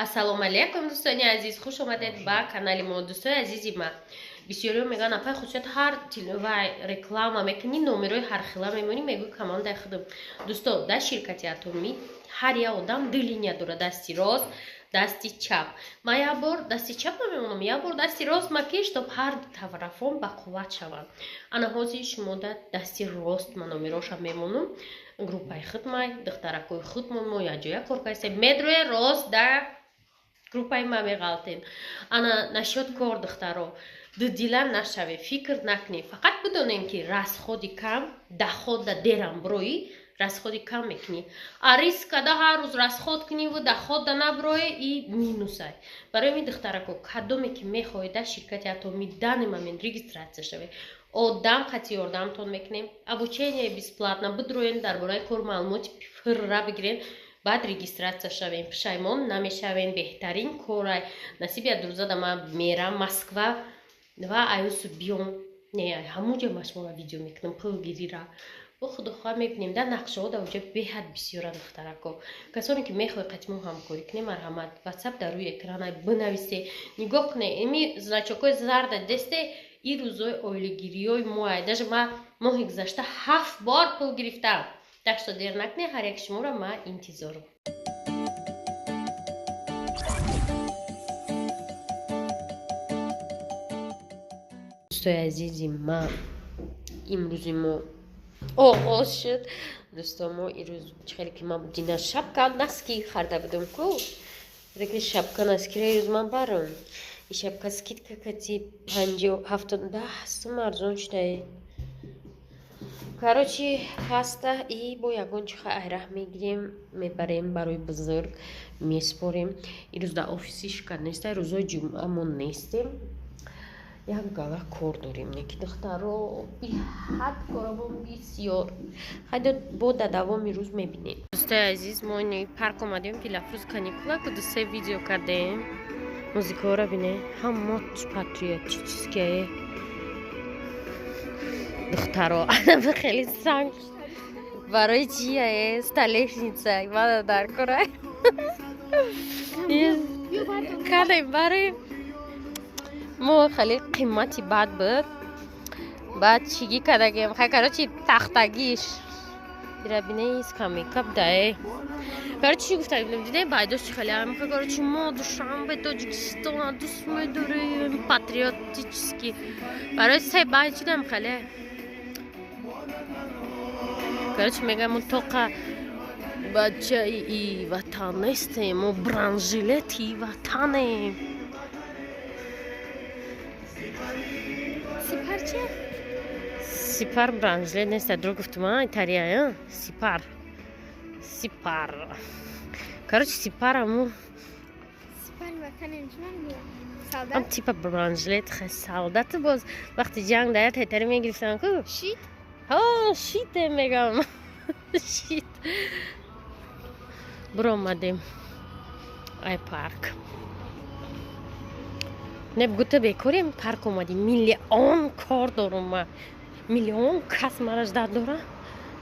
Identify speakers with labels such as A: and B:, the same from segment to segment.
A: ассалому алейкум дӯстони азиз, хуш омадед ба канали мо. дӯстони азизи ман, бисёриҳо мегӯянд апай хусусият ҳар вай реклама мекунӣ, номерои ҳархела мемонӣ, мегӯи командаи худам. дӯсто, дар ширкати Атомид ҳар як одам ду линия дорад, дасти рост, дасти чап. Ман як бор дасти чап мемонам, як бор дасти рост макиш, то ҳар ду тарафон бақувват шаванд. ана ҳозир шумо дар дасти рост ман номероша мемонам. группаи худмай духтаракои худмон мо якҷоя кор кардем, медрои рост дар группаи ма меғалтем. ана нашод кор духтаро, дудила нашаве, фикр накунем, фақат бидонем ки расходи кам дохода дерам брои расходи кам мекунӣ. А риск када ҳар рӯз расход кунӣ ва дохода наброи и минусай. барои ми духтарако, кадоме ки мехоҳед дар ширкати Атомид дани момент регистратсия шаве, одам қатъи ёрдамтон мекунем, обучение бесплатно бидроен, дар бораи кор маълумоти фирра бигирен, баъд регистратсия шавем, пушаймон намешавем. беҳтарин корай. насиб як рӯза да ман мерам Москва ва аюсу биём, не ҳамуҷа машмула видео мекунам пулгирира. бо худохоҳ мебинем дар нақшаҳо дар оҷа беҳад бисёра духтарако. касоне ки мехоҳед қатъи мо ҳамкорӣ кунем, марҳамат, ватсап дар рӯи экрана бинависе, нигоҳ кунед. эми значокҳои зарда десте ин рӯзои оилагириёи моай. даже ман моҳи гузашта 7 бор пул гирифтам. так что дер накунед, ҳар як шуморо ман интизорам. дӯстои азизи ман, имрӯзи мо оғоз шуд. дӯсто, мо ирӯз чихеле ки ман дина шапка носки харда будам ку. лекин шапка носкиро ирӯз ман барам. ин шапка скидка кати 50-70 сум арзон шудаи. короче ҳаста и бо ягон чиха айрах мегирем, мебарем барои бузург, меспорем. ирӯз дар офиси шикар неста, рӯзои ҷумъа мо нестем. як гала кор дорем, неки духтаро биҳад корамон бисёр. хайда бо дадавоми рӯз мебинем. дӯстои азиз, мо парк омадем, пилафрӯз каникула ку 2-3 видео кардем. музикаҳоро бинем, ҳама патриотические. духтаро хеле санг барои чия столешница мана дар кора кадем барои мо хеле қимати бад буд. баъд чиги кадагем хай короче тахтагиш бирабине скамейка бдае. короче чӣ гуфта будем, дидем байдош чи хеле ам короче мо душанбе Тоҷикистон дӯст медорем, патриотически. барои се бай чидам хеле. короче мегам мо тоқа бачаи ватан нестем, мо бранжилети ватанем. сипар чи? сипар бранжилет нест, дурӯғ гуфтам, италия сипар. сипар. короче сипараму
B: сипар ватанем
A: ам типа бранжилет солдат боз вақти ҷанг даят ҳетари мегирифтан ку.
B: шит?
A: шите мегам. шит. биромадем ай парк. неб гута бекорем, парк омадем, миллион кор дорам ман. миллион кас мара ждат дора.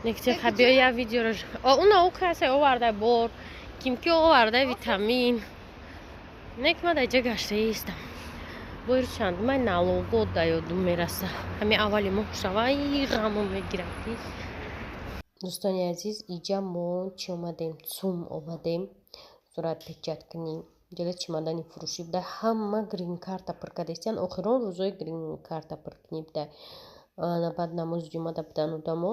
A: некти хабиё я видеоро уна у касе оварда бор, кимки оварда витамин. нек ман даҷа гаштаистам. боир чанд май налогот да ёдум мераса. ҳами аввали моҳ шавай ғаму мегирад. дӯстони азиз, иҷа мо чӣ омадем, цум омадем сурат печат кунем. ҷале чимодани фурӯшӣ буда, ҳама грин карта пир кардастиан. охирон рӯзои грин карта пир кунӣ буда. баъд намози ҷумъа да будан одамо.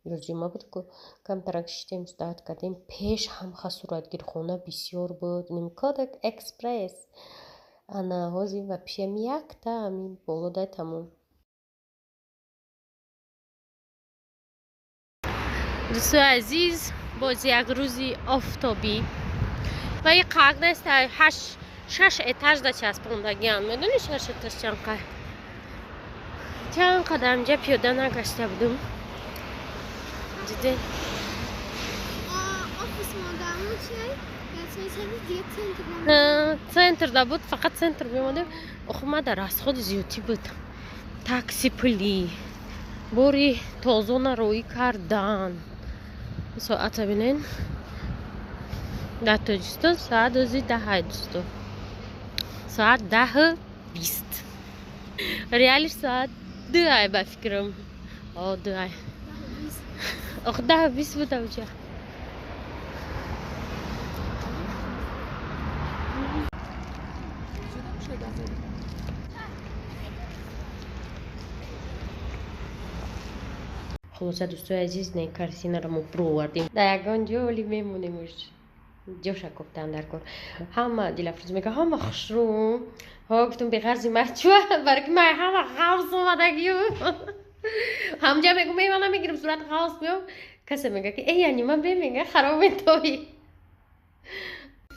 A: ирӯз ҷумъа буд ку камтарак шитем, стоят кардем. пеш ҳамха суратгирхона бисёр буд. нимкодак экспресс. ана ҳозир ва пишем якта ҳамин болода тамом. дӯстои азиз, боз як рӯзи офтобӣ ва ин қад нест, 6 этаж да часпондагиам. медони 6 этаж чанд қадамҷа пиёда нагашта будам. диде
B: офис модаму чи?
A: центр да буд, фақат центр мемодем. охи ман дар расходи зиёдӣ буд. такси пулӣ, бори тоза нароӣ кардан. соата бинен در تاجیکستان ساعت روزی 10 دوستو، ساعت 10:20. ریالش ساعت 2 به فکرم. 2 آخه 10:20 بود اونجا. خلاصه دوستای عزیز نه کارسینا رو ما پروردیم در یگان جولی میمونیمش جوشا گفتن در کن همه دلفروز میگه همه خوشروم ها گفتم به غرضی مرچوه برای که من همه غوص اومده گیو همجا میگم من میگیرم صورت غوص میام کسی میگه که ای یعنی من میگه خراب توی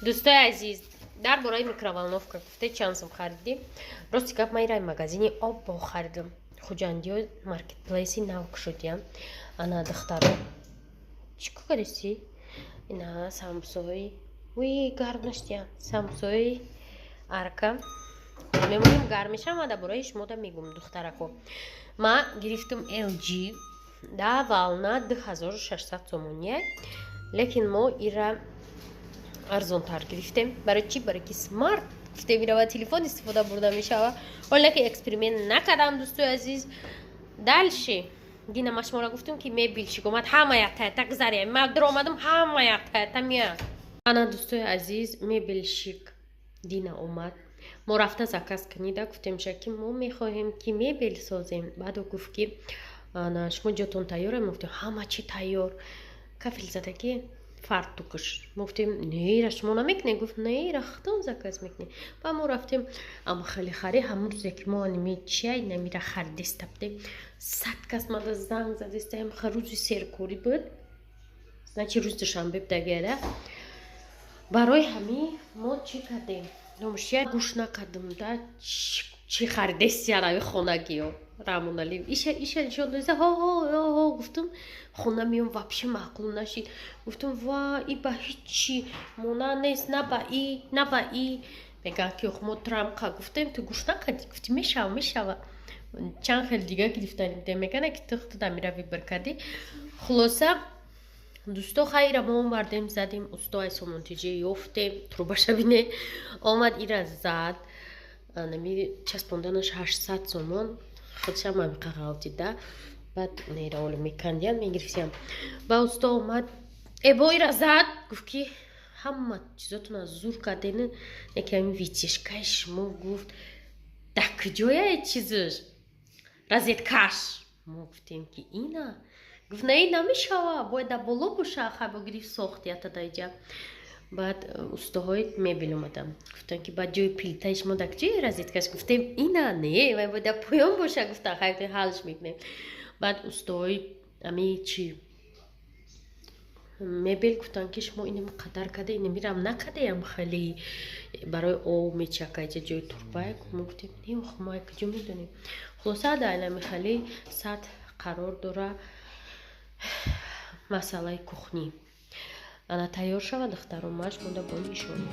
A: دوستای عزیز در برای میکروالنوفکا گفته چانسم خریدیم راستی گپ من رای مغازینی آب با خریدم خوجاندیو مارکت پلیسی ناو کشودیم انا دخترم چیکو کردی؟ اینا سامسوی وی گرم نشدیم سامسوی ارکم میمونیم گرمش هم در برایش مودا میگم دخترکو ما گرفتم LG دا والنا 2600 سومونیه لیکن ما ایرا ارزون تر گرفتیم برای چی؟ برای که سمارت گفته میره و تلفن استفاده برده میشه ولی که اکسپریمنت نکردم دوستو عزیز دلشی دینا مشمورا گفتم که میبیل شی گمت همه یکتا تک زریم ما در اومدم همه یکتا میاد انا دوستو عزیز میبیل شیک دینا اومد ما رفته زکاس کنیده گفتیم که ما میخواهیم که میبیل سازیم بعد گفت که انا شما جاتون تیاره گفتم همه چی تیار کفیل زده که فارتوکش گفتیم نه شما نمیکنه گفت نه رختم زکاس میکنه و ما رفتیم اما خیلی خری همون روزی که ما نمیچی نمیره خریدست بودیم 100 کس ما زنگ زدستیم روزی سرکوری بود نه روز دوشنبه بده برای همین ما چی کردیم نموشیه گوش نکردم دا چی خریدستی روی خونگی ها رامونالی ایشه نشون دوسته ها گفتم خونه میام واپش معقول نشید گفتم وا ای با هیچی مونا نیست نه با ای میگه که خمو ترامقا گفتم تو گوش نکردی گفتی میشوه چند خیلی دیگه گرفتنیم میگه که تخت دمیره وی برکردی خلاصه دوستو خیلی ما اومدیم زدیم استوای سومونتیجه یافتیم تروباش بینه آمد ایره زد نمی چسبوندنش 800 سومون خودش هم قرارداد دیده بعد نیره اول میکندیم میگرفتیم با استو آمد با ایره زد گفت که همه چیزاتون از زور کردین یکی همین ویتیشکش ما گفت دک جایه چیزش رازیت کش ما گفتیم که اینا گفت نه نمیشه باید بالا باشه خب گریف ساختی تا اینجا بعد استوهای میبل اومدم گفتن که بعد جای پلیتایش ما دک جای رازیت کش گفتیم اینا نه باید پایان باشه گفتن خیلی حالش میکنیم بعد استوهای امی چی میبل گفتن که شما اینم قدر کده اینم میرم نکده هم خیلی برای او میچکه جای تربایه گفتیم نه ما کجا میدونیم خلاصه دایلمی خیلی سطح قرار داره مسئله کخنی انا تیار شود دخترمش مونده با میشونی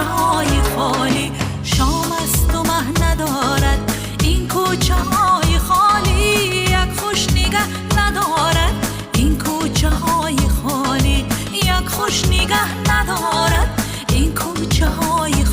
C: های خالی، شام است و مه ندارد این کوچه های خالی، یک خوش نگه ندارد این کوچه های خالی، یک خوش نگه ندارد این کوچه های